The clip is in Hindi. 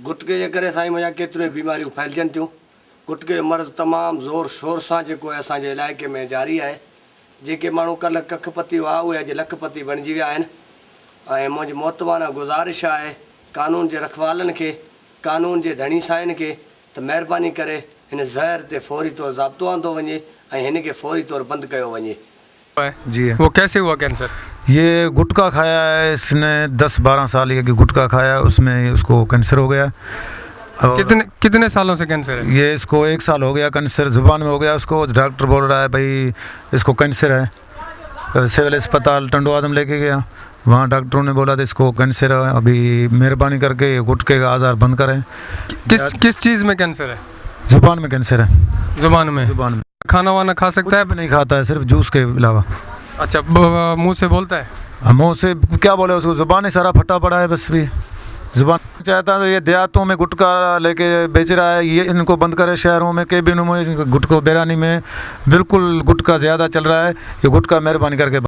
गुटके जे करे साईं मुंहिंजा केतिरियूं बीमारियूं फैलजनि थियूं। गुटके जो मर्ज़ तमामु ज़ोर शोर सां जेको आहे असांजे इलाइक़े में जारी आहे। जेके माण्हू कल्ह कखपति हुआ उहे अॼु लखपति बणिजी विया आहिनि। ऐं मुंहिंजी मोतबाना गुज़ारिश आहे कानून जे रखवालनि खे, कानून जे धणी साईंनि खे त महिरबानी करे हिन ज़हर ते फौरी तौरु ज़ाब्तो आंदो वञे ऐं हिन खे फौरी तौरु बंदि कयो वञे। जी वो कैसे हुआ कैंसर? ये गुटखा खाया है इसने, 10-12 साल ये गुटखा खाया, उसमें उसको कैंसर हो गया। कितने सालों से कैंसर है? ये इसको 1 साल हो गया कैंसर, जुबान में हो गया उसको। डॉक्टर बोल रहा है भाई इसको कैंसर है। सिविल अस्पताल टंडोआदम लेके गया, वहाँ डॉक्टरों ने बोला था इसको कैंसर है, अभी मेहरबानी करके ये गुटखे का आज़ार बंद करें। किस चीज़ में कैंसर है? जुबान में कैंसर है। जुबान में? जुबान में। खाना वाना खा सकता है? नहीं खाता है, सिर्फ जूस के अलावा। अच्छा, मुंह से बोलता है? मुँह से क्या बोले उसको, जुबान ही सारा फटा पड़ा है बस। भी जुबान चाहता है। ये देहातों में गुटखा लेके बेच रहा है, ये इनको बंद करे। शहरों में केबिनों में गुटखा, बैरानी में बिल्कुल गुटखा ज़्यादा चल रहा है। ये गुटखा मेहरबानी करके